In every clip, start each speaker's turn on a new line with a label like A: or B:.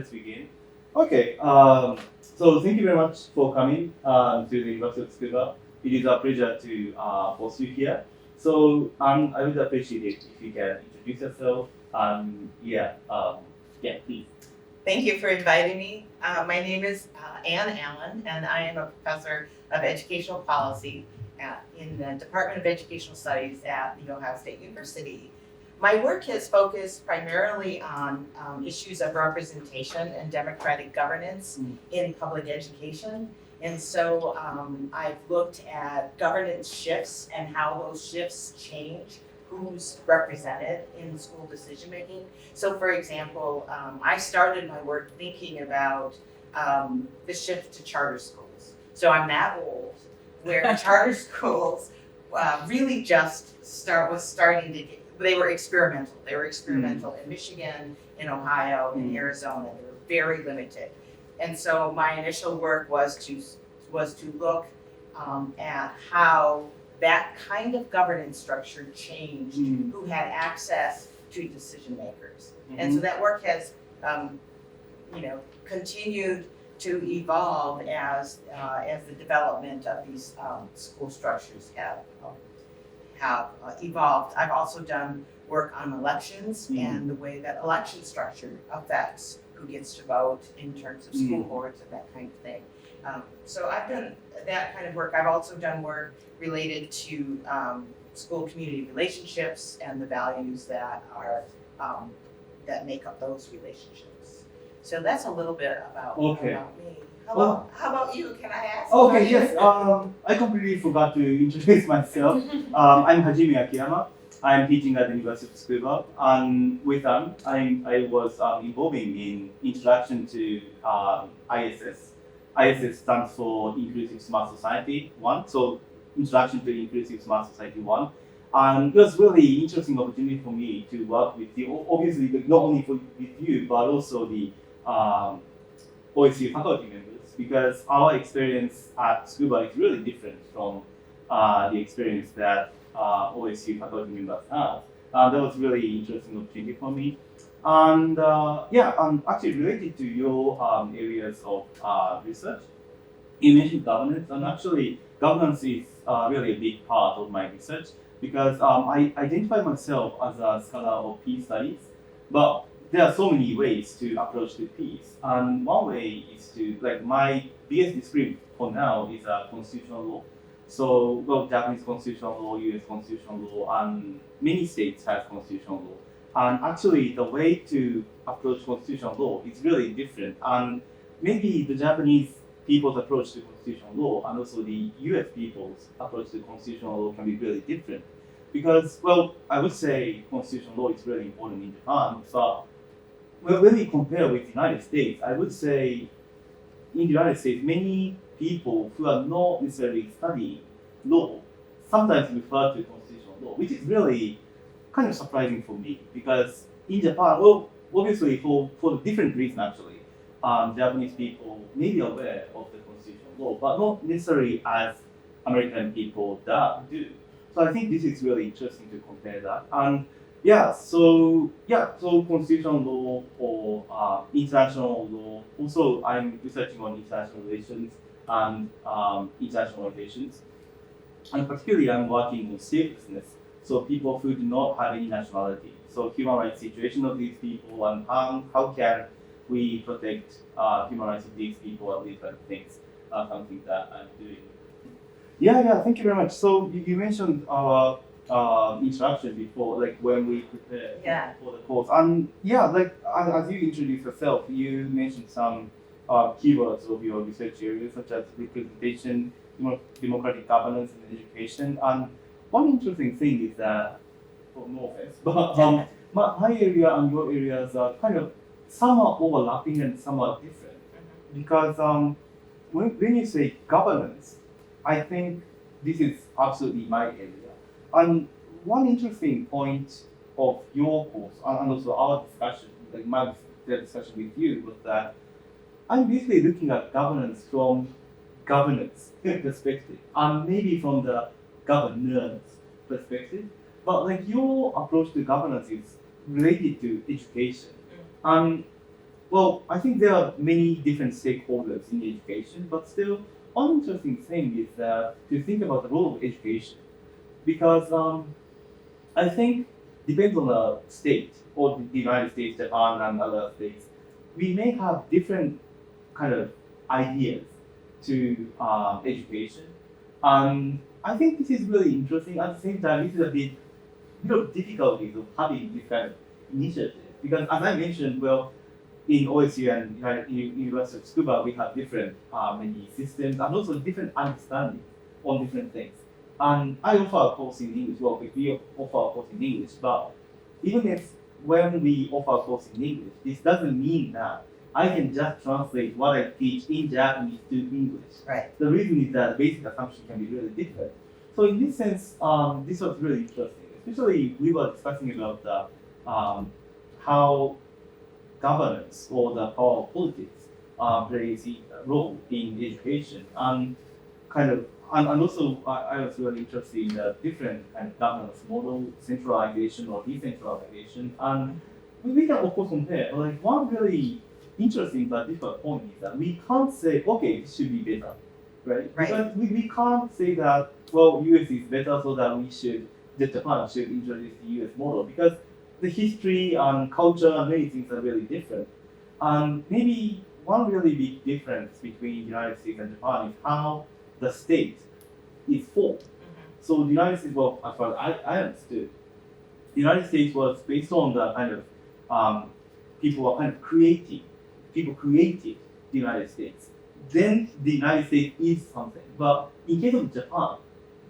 A: let's begin. Okay, so thank you very much for coming to the University of Tsukuba. It is a pleasure to host you here. So I would appreciate it if you can introduce yourself. Please.
B: Thank you for inviting me. My name is Ann Allen, and I am a professor of educational policy in the Department of Educational Studies at The Ohio State University. My work has focused primarily on issues of representation and democratic governance in public education. And so I've looked at governance shifts and how those shifts change who's represented in school decision making. So for example, I started my work thinking about the shift to charter schools. So I'm that old, where charter schools really just starting to get, they were experimental. They were experimental in Michigan, in Ohio, in Arizona. They were very limited. And so my initial work was to look at how that kind of governance structure changed who had access to decision makers. And so that work has continued to evolve as the development of these school structures have evolved. I've also done work on elections and the way that election structure affects who gets to vote in terms of school boards and that kind of thing. So I've done that kind of work. I've also done work related to school community relationships and the values that are that make up those relationships. So that's a little bit about me. How about you? Can I ask?
A: Okay, yes. I completely forgot to introduce myself. I'm Hajime Akiyama. I'm teaching at the University of Tsukuba, and with them, I was involving in introduction to ISS. ISS stands for Inclusive Smart Society 1, so Introduction to Inclusive Smart Society 1. And it was really interesting opportunity for me to work with you, obviously not only with you, but also the OSU faculty members, because our experience at Tsukuba is really different from the experience that OSU faculty members have. That was really interesting opportunity for me. And actually related to your areas of research, you mentioned governance, and actually governance is really a big part of my research because I identify myself as a scholar of peace studies, but there are so many ways to approach the peace. And one way is to, like, my biggest discipline for now is constitutional law. So, well, Japanese constitutional law, US constitutional law, and many states have constitutional law. And actually, the way to approach constitutional law is really different. And maybe the Japanese people's approach to constitutional law and also the US people's approach to constitutional law can be really different. Because, well, I would say constitutional law is really important in Japan, but when we compare with the United States, I would say in the United States, many people who are not necessarily studying law sometimes refer to constitutional law, which is really kind of surprising for me because in Japan, well, obviously for the different reason actually, Japanese people may be aware of the constitutional law, but not necessarily as American people that do. So I think this is really interesting to compare that. And so constitutional law or international law. Also, I'm researching on international relations and international relations. And particularly, I'm working on statelessness. So people who do not have any nationality. So human rights situation of these people and how can we protect human rights of these people and these kind of things. Something that I'm doing. Thank you very much. So you mentioned our introduction before, like when we prepared for the course. And as you introduced yourself, you mentioned some keywords of your research areas such as representation, democratic governance, and education. And one interesting thing is that, well, no offense, but my area and your areas are kind of somewhat overlapping and somewhat different. Because when you say governance, I think this is absolutely my area. And one interesting point of your course and also our discussion, like the discussion with you, was that I'm basically looking at governance from governance perspective and maybe from the governance perspective. But like your approach to governance is related to education. And well, I think there are many different stakeholders in education, but still, one interesting thing is to think about the role of education, because I think depends on the state or the United States, Japan, and other states. We may have different kind of ideas to education, and I think this is really interesting. At the same time, this is a bit of difficulties of having this kind of initiative because, as I mentioned, well, in OSU and University of Tsukuba, we have different many systems and also different understanding on different things. And I offer a course in English. Well, we offer a course in English, but even if when we offer a course in English, this doesn't mean that I can just translate what I teach in Japanese to English.
B: Right.
A: The reason is that the basic assumption can be really different. So in this sense, this was really interesting. Especially we were discussing about how governance or the power of politics plays a role in education and kind of and also I was really interested in the different kind of governance model, centralization or decentralization, and we can of course compare. Like one really interesting but different point is that we can't say okay this should be better, right?
B: Right.
A: Because we can't say that well US is better so that Japan should introduce the US model because the history and culture and many things are really different. And maybe one really big difference between the United States and Japan is how the state is formed. So the United States, well, as far as I understood, the United States was based on the kind of people created the United States. Then the United States is something. But in case of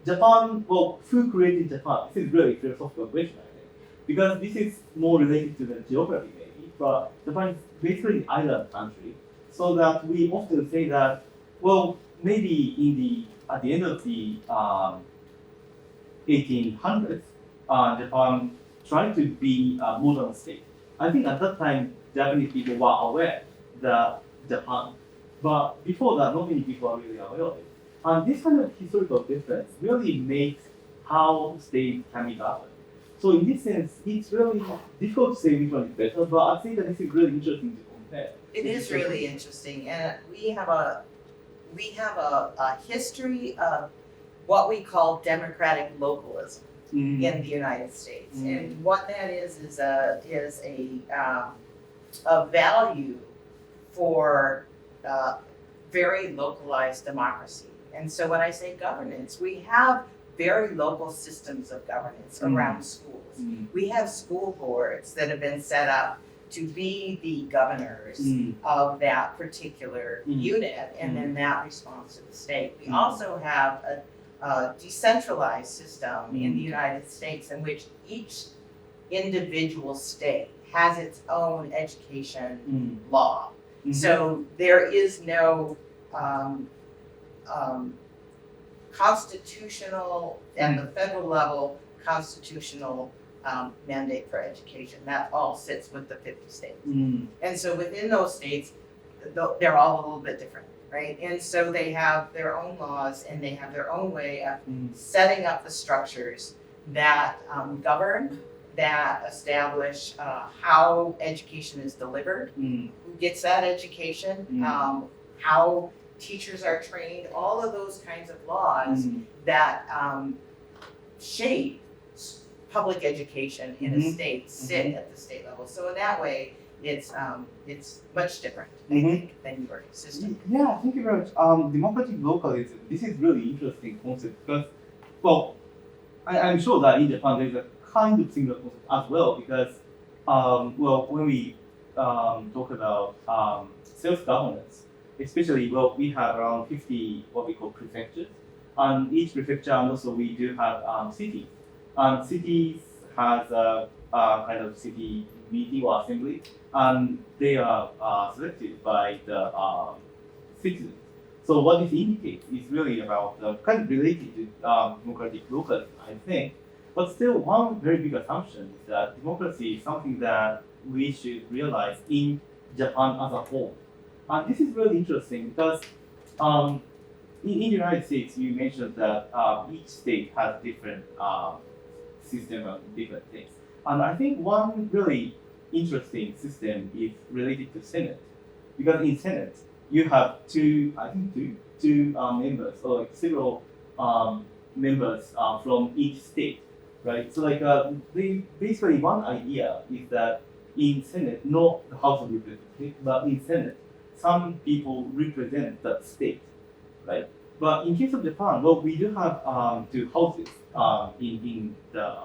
A: Japan, well, who created Japan? This is really a philosophical question, I think. Because this is more related to the geography, maybe. But Japan is basically an island country. So that we often say that, well, maybe at the end of the 1800s, Japan tried to be a modern state. I think at that time, Japanese people were aware that Japan, but before that, not many people are really aware of it. And this kind of historical difference really makes how state can be governed. So in this sense, it's really difficult to say which one is better, but I think that this is really interesting to compare.
B: It is really interesting, and we have a history of what we call democratic localism in the United States, and what that is a value for very localized democracy. And so when I say governance, we have very local systems of governance around schools. We have school boards that have been set up to be the governors of that particular unit, and then that responds to the state. We also have a decentralized system in the United States in which each individual state has its own education law. So there is no constitutional, at the federal level, constitutional mandate for education. That all sits with the 50 states. And so within those states, they're all a little bit different, right? And so they have their own laws and they have their own way of setting up the structures that govern, that establish how education is delivered, who gets that education, how teachers are trained, all of those kinds of laws that shape public education in a state sit at the state level. So in that way, it's much different, I think, than your system.
A: Yeah, thank you very much. Democratic localism, this is really interesting concept because, well, I'm sure that in Japan there's a kind of similar concept as well because, well, when we talk about self-governance, especially, well, we have around 50 what we call prefectures, and each prefecture, and also we do have cities. And cities has a kind of city meeting or assembly, and they are selected by the citizens. So what this indicates is really about kind of related to democratic localism, I think. But still, one very big assumption is that democracy is something that we should realize in Japan as a whole. And this is really interesting because in the United States, you mentioned that each state has different system of different things. And I think one really interesting system is related to Senate, because in Senate you have two members or like several members from each state, right? So like basically one idea is that in Senate, not the House of Representatives, but in Senate, some people represent the state, right? But in case of Japan, well, we do have two houses in the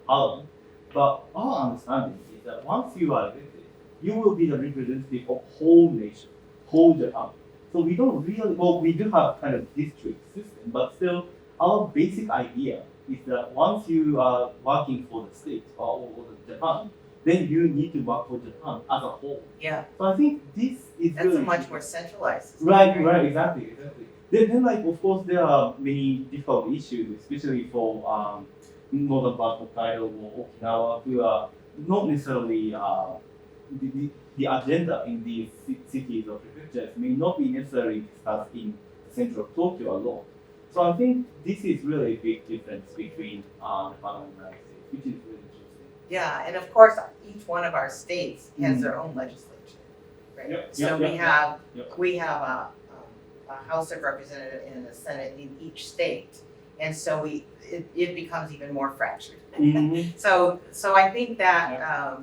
A: parliament. But our understanding is that once you are elected, you will be the representative of whole nation, whole Japan. So we don't really, well, we do have kind of district system, but still, our basic idea is that once you are working for the state or the Japan, then you need to work for Japan as a whole.
B: Yeah,
A: So I think this is
B: that's a
A: really
B: much more centralized system.
A: right, exactly. Then like of course there are many difficult issues, especially for northern part of Hokkaido or Okinawa, who are not necessarily the agenda in these cities or prefectures may not be necessarily discussed in central Tokyo alone. So I think this is really a big difference between Japan and the United States, which is really interesting.
B: Yeah, and of course, each one of our states has their own legislature, right?
A: Yep,
B: So
A: yep,
B: we
A: yep,
B: have
A: yep.
B: we have a House of Representatives and a Senate in each state, and so it becomes even more fractured.
A: Mhm.
B: So I think that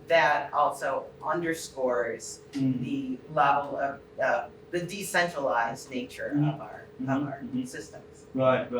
B: that also underscores
A: Mhm.
B: the level of the decentralized nature of our
A: Mhm.
B: systems.
A: Right.